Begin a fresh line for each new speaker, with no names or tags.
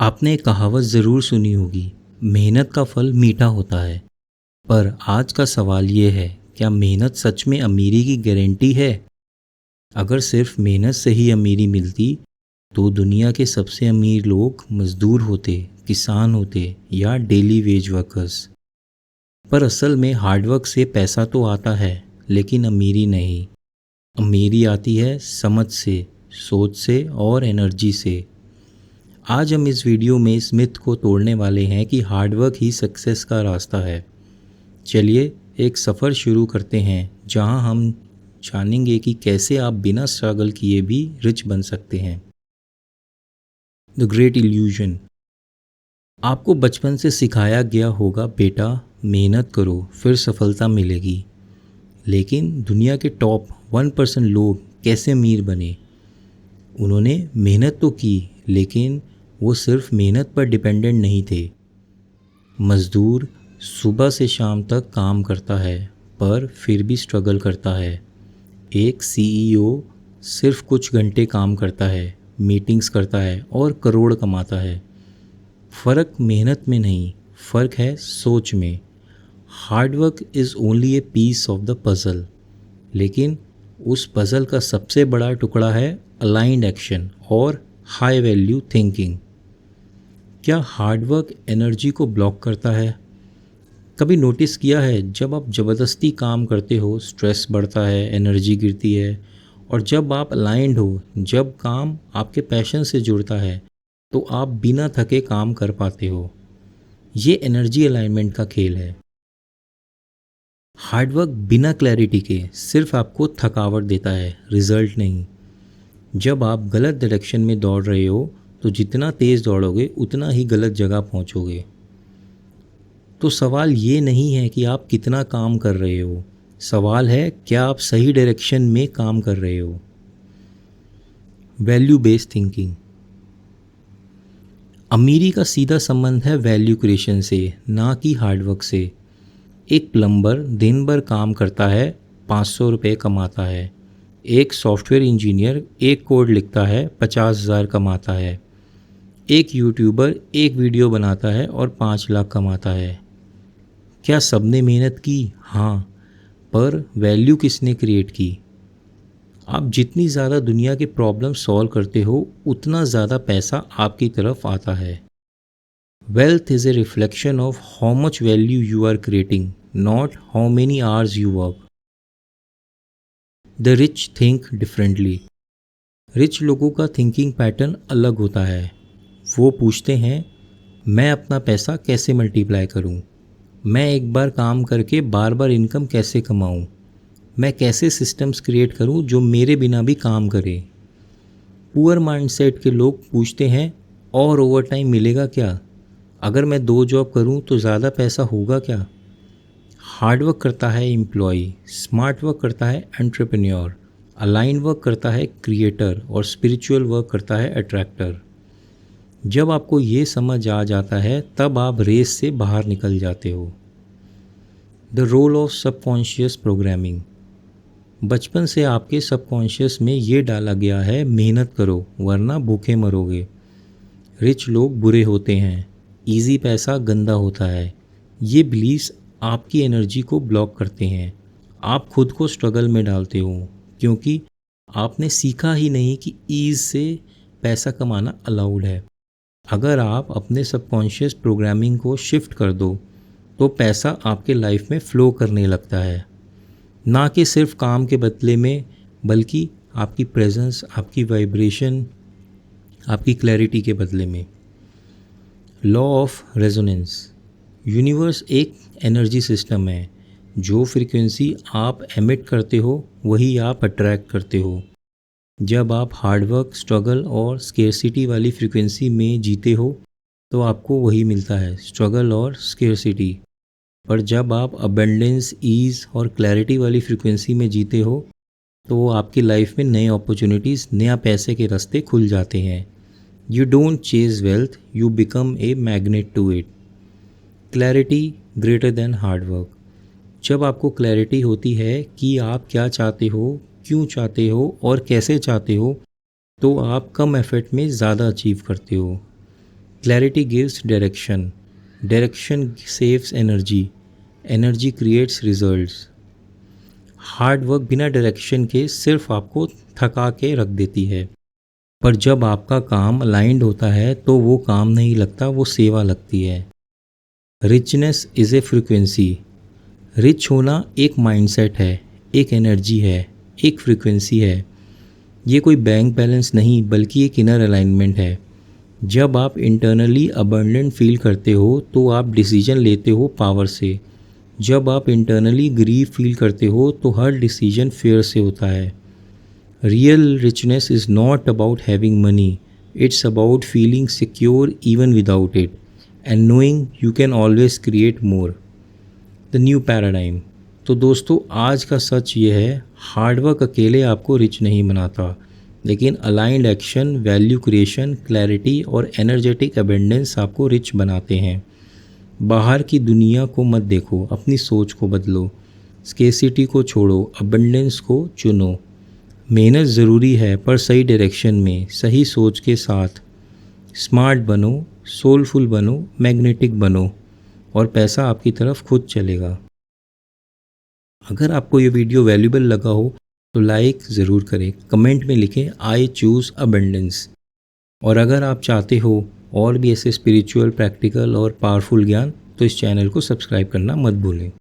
आपने एक कहावत ज़रूर सुनी होगी, मेहनत का फल मीठा होता है। पर आज का सवाल ये है, क्या मेहनत सच में अमीरी की गारंटी है? अगर सिर्फ मेहनत से ही अमीरी मिलती, तो दुनिया के सबसे अमीर लोग मजदूर होते, किसान होते या डेली वेज वर्कर्स। पर असल में हार्डवर्क से पैसा तो आता है, लेकिन अमीरी नहीं। अमीरी आती है समझ से, सोच से और एनर्जी से। आज हम इस वीडियो में इस मिथ को तोड़ने वाले हैं कि हार्डवर्क ही सक्सेस का रास्ता है। चलिए एक सफ़र शुरू करते हैं जहां हम जानेंगे कि कैसे आप बिना स्ट्रगल किए भी रिच बन सकते हैं। The great illusion. आपको बचपन से सिखाया गया होगा, बेटा मेहनत करो फिर सफलता मिलेगी। लेकिन दुनिया के टॉप 1% लोग कैसे अमीर बने? उन्होंने मेहनत तो की, लेकिन वो सिर्फ मेहनत पर डिपेंडेंट नहीं थे। मज़दूर सुबह से शाम तक काम करता है, पर फिर भी स्ट्रगल करता है। एक सीईओ सिर्फ कुछ घंटे काम करता है, मीटिंग्स करता है और करोड़ कमाता है। फ़र्क मेहनत में नहीं, फ़र्क है सोच में। Hard work is only a piece of the puzzle, लेकिन उस पज़ल का सबसे बड़ा टुकड़ा है अलाइंड एक्शन और हाई वैल्यू थिंकिंग। क्या हार्डवर्क एनर्जी को ब्लॉक करता है? कभी नोटिस किया है, जब आप ज़बरदस्ती काम करते हो स्ट्रेस बढ़ता है, एनर्जी गिरती है। और जब आप अलाइंड हो, जब काम आपके पैशन से जुड़ता है, तो आप बिना थके काम कर पाते हो। ये एनर्जी अलाइनमेंट का खेल है। हार्डवर्क बिना क्लैरिटी के सिर्फ आपको थकावट देता है, रिजल्ट नहीं। जब आप गलत डायरेक्शन में दौड़ रहे हो, तो जितना तेज़ दौड़ोगे उतना ही गलत जगह पहुंचोगे। तो सवाल ये नहीं है कि आप कितना काम कर रहे हो, सवाल है क्या आप सही डायरेक्शन में काम कर रहे हो। Value based thinking. अमीरी का सीधा संबंध है वैल्यू क्रिएशन से, ना कि हार्डवर्क से। एक प्लम्बर दिन भर काम करता है, 500 रुपये कमाता है। एक सॉफ्टवेयर इंजीनियर एक कोड लिखता है, 50,000 कमाता है। एक यूट्यूबर एक वीडियो बनाता है और 5 लाख कमाता है। क्या सबने मेहनत की? हाँ, पर वैल्यू किसने क्रिएट की? आप जितनी ज़्यादा दुनिया के प्रॉब्लम सॉल्व करते हो, उतना ज़्यादा पैसा आपकी तरफ आता है। Wealth is a reflection of how much value you are creating, not how many hours you work. The rich think differently. Rich लोगों का थिंकिंग पैटर्न अलग होता है। वो पूछते हैं, मैं अपना पैसा कैसे मल्टीप्लाई करूं? मैं एक बार काम करके बार बार इनकम कैसे कमाऊं? मैं कैसे सिस्टम्स क्रिएट करूं जो मेरे बिना भी काम करें? पुअर माइंडसेट के लोग पूछते हैं, और ओवर टाइम मिलेगा क्या? अगर मैं 2 जॉब करूं तो ज़्यादा पैसा होगा क्या? हार्डवर्क करता है एम्प्लॉय, स्मार्ट वर्क करता है एंटरप्रेन्योर, अलाइन वर्क करता है क्रिएटर और स्पिरिचुअल वर्क करता है अट्रैक्टर। जब आपको ये समझ आ जाता है, तब आप रेस से बाहर निकल जाते हो। The role of subconscious programming. बचपन से आपके सबकॉन्शियस में ये डाला गया है, मेहनत करो वरना भूखे मरोगे। रिच लोग बुरे होते हैं, इजी पैसा गंदा होता है। ये बिलीव्स आपकी एनर्जी को ब्लॉक करते हैं। आप खुद को स्ट्रगल में डालते हो, क्योंकि आपने सीखा ही नहीं कि ईज़ से पैसा कमाना अलाउड है। अगर आप अपने सबकॉन्शियस प्रोग्रामिंग को शिफ्ट कर दो, तो पैसा आपके लाइफ में फ़्लो करने लगता है, ना कि सिर्फ काम के बदले में, बल्कि आपकी प्रेजेंस, आपकी वाइब्रेशन, आपकी क्लैरिटी के बदले में। Law of resonance. यूनिवर्स एक एनर्जी सिस्टम है। जो फ्रीक्वेंसी आप एमिट करते हो, वही आप अट्रैक्ट करते हो। जब आप हार्डवर्क, स्ट्रगल और स्केर्सिटी वाली फ्रीक्वेंसी में जीते हो, तो आपको वही मिलता है, स्ट्रगल और स्केर्सिटी। पर जब आप अबेंडेंस, ईज़ और क्लैरिटी वाली फ्रीक्वेंसी में जीते हो, तो आपकी लाइफ में नए अपॉर्चुनिटीज़, नया पैसे के रास्ते खुल जाते हैं। You don't chase wealth, you become a magnet to it. Clarity greater than hard work. जब आपको क्लैरिटी होती है कि आप क्या चाहते हो, क्यों चाहते हो और कैसे चाहते हो, तो आप कम एफर्ट में ज़्यादा अचीव करते हो। Clarity gives direction, direction saves energy, energy creates results. Hard work बिना डायरेक्शन के सिर्फ आपको थका के रख देती है, पर जब आपका काम अलाइंड होता है तो वो काम नहीं लगता, वो सेवा लगती है। Richness is a frequency, rich होना एक माइंडसेट है, एक एनर्जी है, एक फ्रिक्वेंसी है। ये कोई बैंक बैलेंस नहीं बल्कि एक इनर अलाइनमेंट है। जब आप इंटरनली अबंडेंट फील करते हो तो आप डिसीजन लेते हो पावर से। जब आप इंटरनली ग्रीव फील करते हो तो हर डिसीजन फेयर से होता है। Real richness is not about having money, it's about feeling secure even without it and knowing you can always create more. The new paradigm. तो दोस्तों आज का सच ये है, हार्डवर्क अकेले आपको रिच नहीं बनाता, लेकिन aligned action, value creation, clarity और एनर्जेटिक अबेंडेंस आपको रिच बनाते हैं। बाहर की दुनिया को मत देखो, अपनी सोच को बदलो, स्केसिटी को छोड़ो, अबेंडेंस को चुनो। मेहनत ज़रूरी है पर सही डायरेक्शन में, सही सोच के साथ। स्मार्ट बनो, सोलफुल बनो, मैग्नेटिक बनो और पैसा आपकी तरफ खुद चलेगा। अगर आपको ये वीडियो वैल्यूबल लगा हो तो लाइक ज़रूर करें, कमेंट में लिखें आई चूज़ अबंडेंस। और अगर आप चाहते हो और भी ऐसे स्पिरिचुअल, प्रैक्टिकल और पावरफुल ज्ञान तो इस चैनल को सब्सक्राइब करना मत भूलें।